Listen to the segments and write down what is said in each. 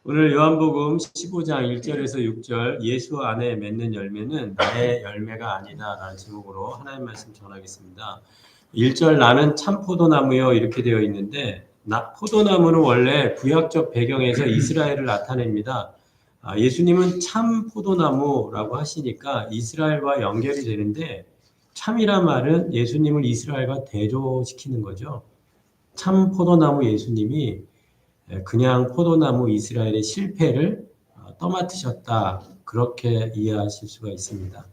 오늘 요한복음 15장 1절에서 6절 예수 안에 맺는 열매는 나의 열매가 아니다 라는 제목으로 하나님 말씀 전하겠습니다. 1절 나는 참 포도나무요 이렇게 되어 있는데 포도나무는 원래 구약적 배경에서 이스라엘을 나타냅니다. 예수님은 참 포도나무라고 하시니까 이스라엘과 연결이 되는데 참이란 말은 예수님을 이스라엘과 대조시키는 거죠. 참 포도나무 예수님이 그냥 포도나무 이스라엘의 실패를 떠맡으셨다. 그렇게 이해하실 수가 있습니다.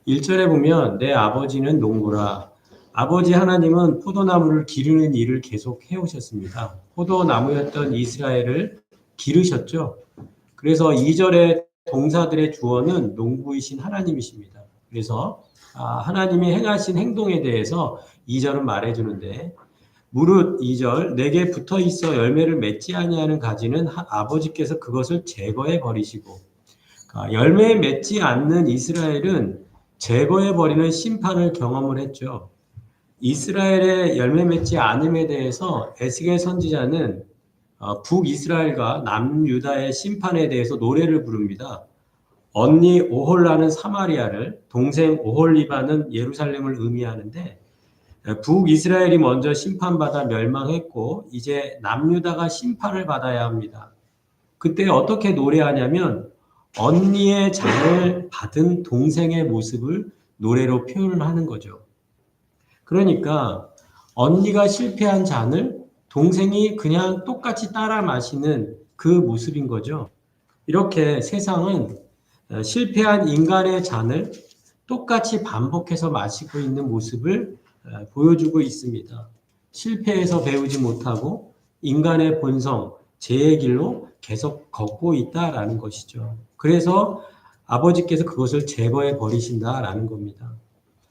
1절에 보면 내 아버지는 농부라. 아버지 하나님은 포도나무를 기르는 일을 계속 해오셨습니다. 포도나무였던 이스라엘을 기르셨죠. 그래서 2절의 동사들의 주어는 농부이신 하나님이십니다. 그래서 하나님이 행하신 행동에 대해서 2절은 말해주는데 무릇 2절 내게 붙어 있어 열매를 맺지 아니하는 가지는 아버지께서 그것을 제거해 버리시고 열매에 맺지 않는 이스라엘은 제거해 버리는 심판을 경험을 했죠. 이스라엘의 열매 맺지 않음에 대해서 에스겔 선지자는 북이스라엘과 남유다의 심판에 대해서 노래를 부릅니다. 언니 오홀라는 사마리아를, 동생 오홀리바는 예루살렘을 의미하는데 북이스라엘이 먼저 심판받아 멸망했고 이제 남유다가 심판을 받아야 합니다. 그때 어떻게 노래하냐면 언니의 잔을 받은 동생의 모습을 노래로 표현을 하는 거죠. 그러니까 언니가 실패한 잔을 동생이 그냥 똑같이 따라 마시는 그 모습인 거죠. 이렇게 세상은 실패한 인간의 잔을 똑같이 반복해서 마시고 있는 모습을 보여주고 있습니다. 실패해서 배우지 못하고 인간의 본성, 죄의 길로 계속 걷고 있다라는 것이죠. 그래서 아버지께서 그것을 제거해 버리신다라는 겁니다.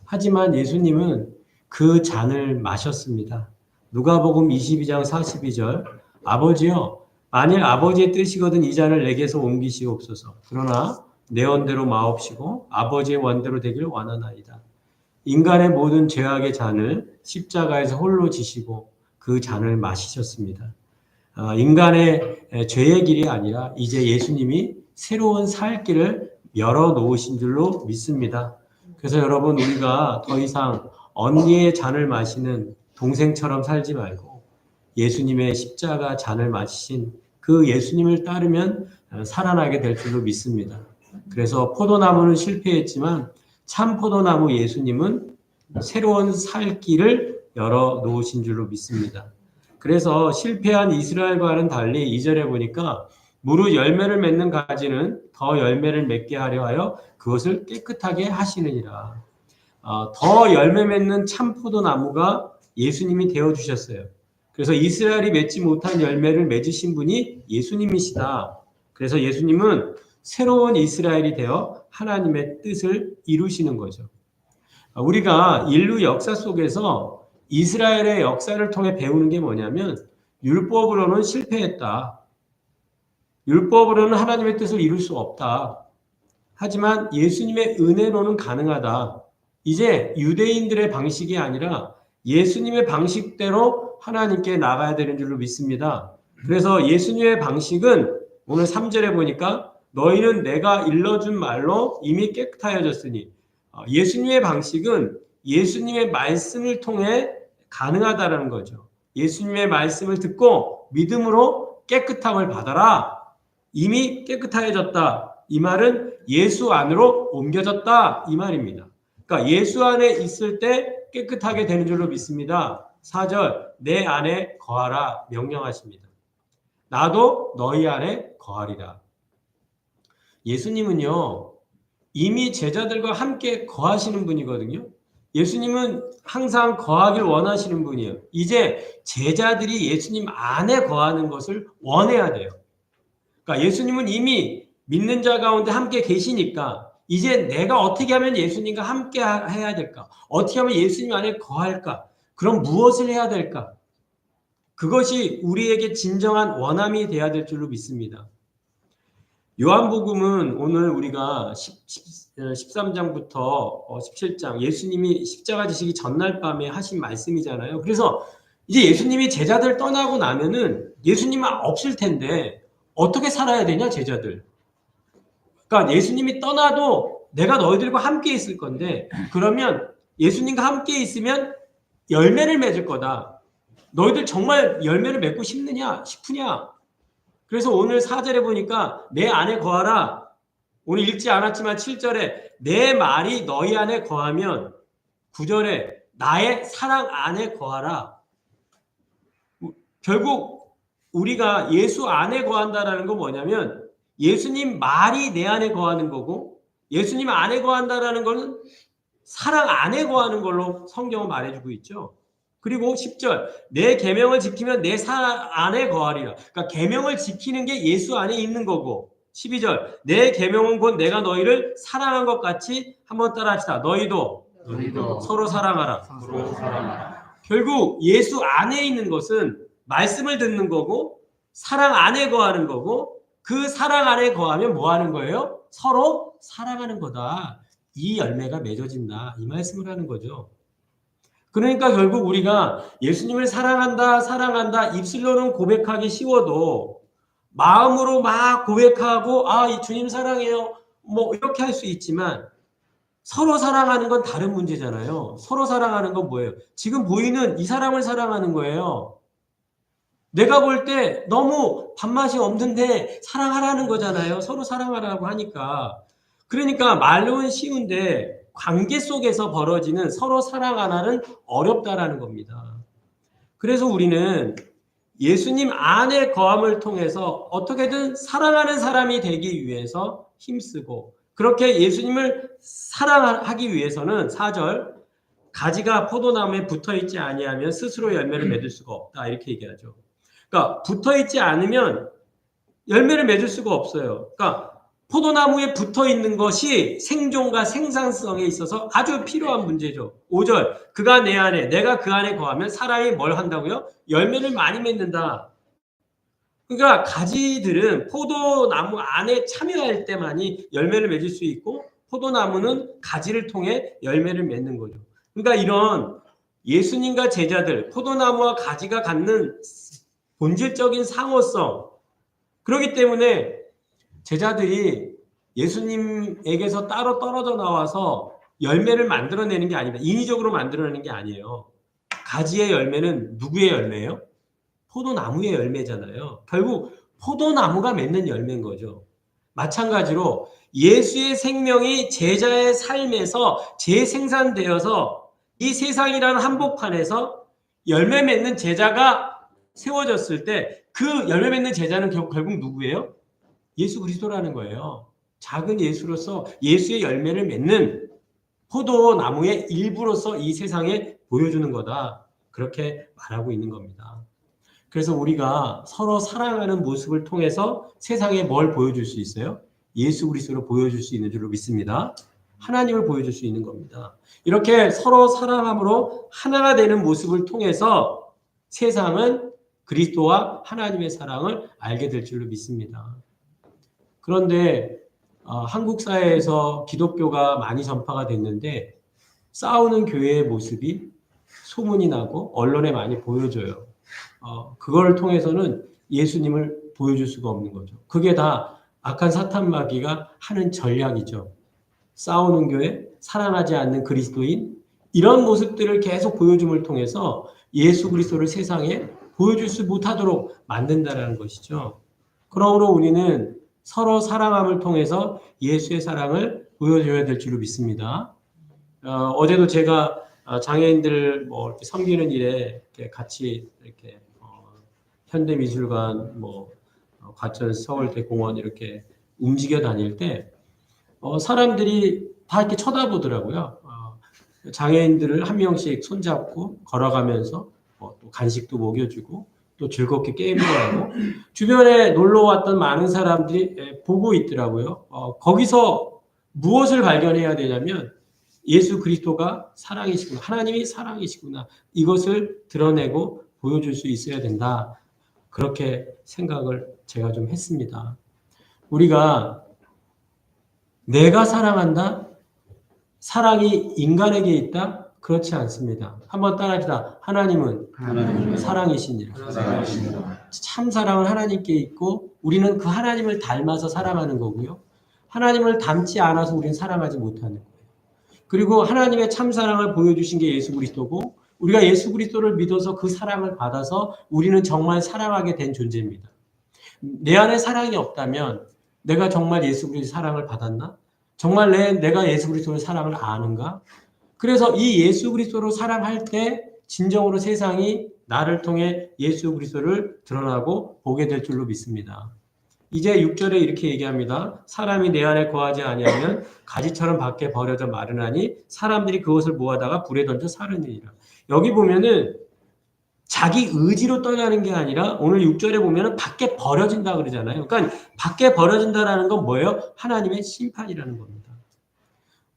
하지만 예수님은 그 잔을 마셨습니다. 누가복음 22장 42절 아버지여 만일 아버지의 뜻이거든 이 잔을 내게서 옮기시옵소서. 그러나 내 원대로 마옵시고 아버지의 원대로 되기를 원하나이다. 인간의 모든 죄악의 잔을 십자가에서 홀로 지시고 그 잔을 마시셨습니다. 인간의 죄의 길이 아니라 이제 예수님이 새로운 살 길을 열어놓으신 줄로 믿습니다. 그래서 여러분 우리가 더 이상 언니의 잔을 마시는 동생처럼 살지 말고 예수님의 십자가 잔을 마시신 그 예수님을 따르면 살아나게 될 줄로 믿습니다. 그래서 포도나무는 실패했지만 참 포도나무 예수님은 새로운 살 길을 열어놓으신 줄로 믿습니다. 그래서 실패한 이스라엘과는 달리 2절에 보니까 무릇 열매를 맺는 가지는 더 열매를 맺게 하려 하여 그것을 깨끗하게 하시느니라. 더 열매 맺는 참 포도나무가 예수님이 되어주셨어요. 그래서 이스라엘이 맺지 못한 열매를 맺으신 분이 예수님이시다. 그래서 예수님은 새로운 이스라엘이 되어 하나님의 뜻을 이루시는 거죠. 우리가 인류 역사 속에서 이스라엘의 역사를 통해 배우는 게 뭐냐면 율법으로는 실패했다. 율법으로는 하나님의 뜻을 이룰 수 없다. 하지만 예수님의 은혜로는 가능하다. 이제 유대인들의 방식이 아니라 예수님의 방식대로 하나님께 나가야 되는 줄로 믿습니다. 그래서 예수님의 방식은 오늘 3절에 보니까 너희는 내가 일러준 말로 이미 깨끗하여졌으니 예수님의 방식은 예수님의 말씀을 통해 가능하다는 거죠. 예수님의 말씀을 듣고 믿음으로 깨끗함을 받아라. 이미 깨끗하여졌다. 이 말은 예수 안으로 옮겨졌다. 이 말입니다. 그러니까 예수 안에 있을 때 깨끗하게 되는 줄로 믿습니다. 4절 내 안에 거하라 명령하십니다. 나도 너희 안에 거하리라. 예수님은요 이미 제자들과 함께 거하시는 분이거든요. 예수님은 항상 거하길 원하시는 분이에요. 이제 제자들이 예수님 안에 거하는 것을 원해야 돼요. 그러니까 예수님은 이미 믿는 자 가운데 함께 계시니까 이제 내가 어떻게 하면 예수님과 함께 해야 될까? 어떻게 하면 예수님 안에 거할까? 그럼 무엇을 해야 될까? 그것이 우리에게 진정한 원함이 돼야 될 줄로 믿습니다. 요한복음은 오늘 우리가 13장부터 17장 예수님이 십자가 지시기 전날 밤에 하신 말씀이잖아요. 그래서 이제 예수님이 제자들 떠나고 나면은 예수님은 없을 텐데 어떻게 살아야 되냐, 제자들. 그러니까 예수님이 떠나도 내가 너희들과 함께 있을 건데, 그러면 예수님과 함께 있으면 열매를 맺을 거다. 너희들 정말 열매를 맺고 싶으냐? 그래서 오늘 4절에 보니까 내 안에 거하라. 오늘 읽지 않았지만 7절에 내 말이 너희 안에 거하면, 9절에 나의 사랑 안에 거하라. 결국 우리가 예수 안에 거한다라는 건 뭐냐면 예수님 말이 내 안에 거하는 거고, 예수님 안에 거한다라는 거는 사랑 안에 거하는 걸로 성경은 말해주고 있죠. 그리고 10절 내 계명을 지키면 내 사랑 안에 거하리라. 그러니까 계명을 지키는 게 예수 안에 있는 거고, 12절 내 계명은 곧 내가 너희를 사랑한 것 같이, 한번 따라합시다. 너희도 서로 사랑하라. 서로 사랑하라. 결국 예수 안에 있는 것은 말씀을 듣는 거고, 사랑 안에 거하는 거고, 그 사랑 안에 거하면 뭐 하는 거예요? 서로 사랑하는 거다. 이 열매가 맺어진다. 이 말씀을 하는 거죠. 그러니까 결국 우리가 예수님을 사랑한다 입술로는 고백하기 쉬워도 마음으로 막 고백하고 이 주님 사랑해요 뭐 이렇게 할 수 있지만, 서로 사랑하는 건 다른 문제잖아요. 서로 사랑하는 건 뭐예요? 지금 보이는 이 사람을 사랑하는 거예요. 내가 볼 때 너무 밥맛이 없는데 사랑하라는 거잖아요. 서로 사랑하라고 하니까. 그러니까 말로는 쉬운데 관계 속에서 벌어지는 서로 사랑 하나는 어렵다라는 겁니다. 그래서 우리는 예수님 안에 거함을 통해서 어떻게든 사랑하는 사람이 되기 위해서 힘쓰고, 그렇게 예수님을 사랑하기 위해서는 4절 가지가 포도나무에 붙어있지 아니하면 스스로 열매를 맺을 수가 없다, 이렇게 얘기하죠. 그러니까 붙어있지 않으면 열매를 맺을 수가 없어요. 그러니까 포도나무에 붙어있는 것이 생존과 생산성에 있어서 아주 필요한 문제죠. 5절 그가 내 안에 내가 그 안에 거하면 사람이 뭘 한다고요? 열매를 많이 맺는다. 그러니까 가지들은 포도나무 안에 참여할 때만이 열매를 맺을 수 있고, 포도나무는 가지를 통해 열매를 맺는 거죠. 그러니까 이런 예수님과 제자들, 포도나무와 가지가 갖는 본질적인 상호성, 그렇기 때문에 제자들이 예수님에게서 따로 떨어져 나와서 열매를 만들어내는 게 아니다. 인위적으로 만들어내는 게 아니에요. 가지의 열매는 누구의 열매예요? 포도나무의 열매잖아요. 결국 포도나무가 맺는 열매인 거죠. 마찬가지로 예수의 생명이 제자의 삶에서 재생산되어서 이 세상이라는 한복판에서 열매 맺는 제자가 세워졌을 때 그 열매 맺는 제자는 결국 누구예요? 예수 그리스도라는 거예요. 작은 예수로서 예수의 열매를 맺는 포도나무의 일부로서 이 세상에 보여주는 거다. 그렇게 말하고 있는 겁니다. 그래서 우리가 서로 사랑하는 모습을 통해서 세상에 뭘 보여줄 수 있어요? 예수 그리스도를 보여줄 수 있는 줄로 믿습니다. 하나님을 보여줄 수 있는 겁니다. 이렇게 서로 사랑함으로 하나가 되는 모습을 통해서 세상은 그리스도와 하나님의 사랑을 알게 될 줄로 믿습니다. 그런데 한국 사회에서 기독교가 많이 전파가 됐는데 싸우는 교회의 모습이 소문이 나고 언론에 많이 보여져요. 그걸 통해서는 예수님을 보여줄 수가 없는 거죠. 그게 다 악한 사탄 마귀가 하는 전략이죠. 싸우는 교회, 사랑하지 않는 그리스도인, 이런 모습들을 계속 보여줌을 통해서 예수 그리스도를 세상에 보여줄 수 못하도록 만든다는 것이죠. 그러므로 우리는 서로 사랑함을 통해서 예수의 사랑을 보여줘야 될 줄로 믿습니다. 어제도 제가 장애인들 이렇게 섬기는 일에 이렇게 같이 이렇게 현대미술관, 과천 서울대공원 이렇게 움직여 다닐 때 사람들이 다 이렇게 쳐다보더라고요. 장애인들을 한 명씩 손잡고 걸어가면서 또 간식도 먹여주고 또 즐겁게 게임도 하고 주변에 놀러 왔던 많은 사람들이 보고 있더라고요. 거기서 무엇을 발견해야 되냐면 예수 그리스도가 사랑이시구나, 하나님이 사랑이시구나, 이것을 드러내고 보여줄 수 있어야 된다. 그렇게 생각을 제가 좀 했습니다. 우리가 내가 사랑한다, 사랑이 인간에게 있다, 그렇지 않습니다. 한번 따라합시다. 하나님은 사랑이시니라. 참 사랑은 하나님께 있고 우리는 그 하나님을 닮아서 사랑하는 거고요. 하나님을 닮지 않아서 우리는 사랑하지 못하는 거예요. 그리고 하나님의 참 사랑을 보여주신 게 예수 그리스도고 우리가 예수 그리스도를 믿어서 그 사랑을 받아서 우리는 정말 사랑하게 된 존재입니다. 내 안에 사랑이 없다면 내가 정말 예수 그리스도의 사랑을 받았나? 정말 내가 예수 그리스도의 사랑을 아는가? 그래서 이 예수 그리스도로 사랑할 때 진정으로 세상이 나를 통해 예수 그리스도를 드러나고 보게 될 줄로 믿습니다. 이제 6절에 이렇게 얘기합니다. 사람이 내 안에 거하지 아니하면 가지처럼 밖에 버려져 마르나니 사람들이 그것을 모아다가 불에 던져 사르니라. 여기 보면은 자기 의지로 떠나는 게 아니라 오늘 6절에 보면은 밖에 버려진다 그러잖아요. 그러니까 밖에 버려진다라는 건 뭐예요? 하나님의 심판이라는 겁니다.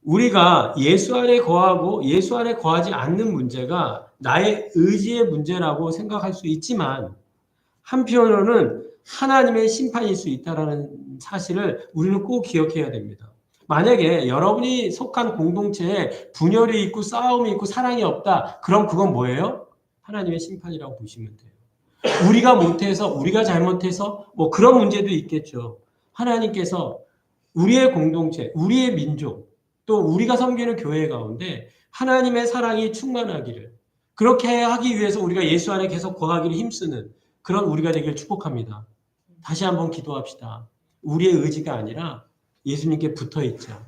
우리가 예수 안에 거하고 예수 안에 거하지 않는 문제가 나의 의지의 문제라고 생각할 수 있지만 한편으로는 하나님의 심판일 수 있다는 사실을 우리는 꼭 기억해야 됩니다. 만약에 여러분이 속한 공동체에 분열이 있고 싸움이 있고 사랑이 없다. 그럼 그건 뭐예요? 하나님의 심판이라고 보시면 돼요. 우리가 못해서 우리가 잘못해서 뭐 그런 문제도 있겠죠. 하나님께서 우리의 공동체, 우리의 민족, 또 우리가 섬기는 교회 가운데 하나님의 사랑이 충만하기를 그렇게 하기 위해서 우리가 예수 안에 계속 거하기를 힘쓰는 그런 우리가 되길 축복합니다. 다시 한번 기도합시다. 우리의 의지가 아니라 예수님께 붙어있자.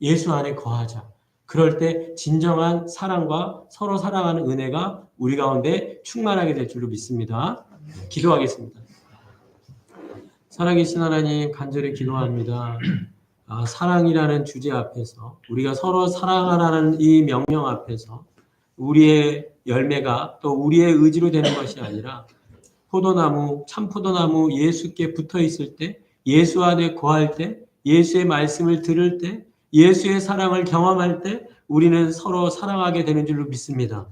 예수 안에 거하자. 그럴 때 진정한 사랑과 서로 사랑하는 은혜가 우리 가운데 충만하게 될 줄로 믿습니다. 기도하겠습니다. 살아계신 하나님 간절히 기도합니다. 사랑이라는 주제 앞에서 우리가 서로 사랑하라는 이 명령 앞에서 우리의 열매가 또 우리의 의지로 되는 것이 아니라 포도나무, 참 포도나무 예수께 붙어 있을 때, 예수 안에 거할 때, 예수의 말씀을 들을 때, 예수의 사랑을 경험할 때 우리는 서로 사랑하게 되는 줄로 믿습니다.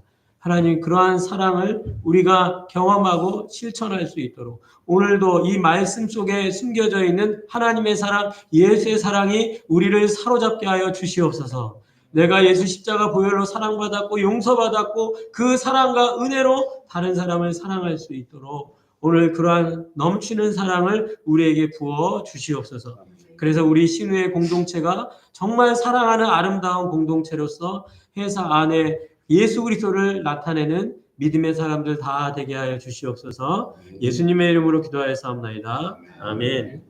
하나님 그러한 사랑을 우리가 경험하고 실천할 수 있도록 오늘도 이 말씀 속에 숨겨져 있는 하나님의 사랑, 예수의 사랑이 우리를 사로잡게 하여 주시옵소서. 내가 예수 십자가 보혈로 사랑받았고 용서받았고 그 사랑과 은혜로 다른 사람을 사랑할 수 있도록 오늘 그러한 넘치는 사랑을 우리에게 부어 주시옵소서. 그래서 우리 신우의 공동체가 정말 사랑하는 아름다운 공동체로서 회사 안에 예수 그리스도를 나타내는 믿음의 사람들 다 되게 하여 주시옵소서. 예수님의 이름으로 기도하였사옵나이다. 아멘.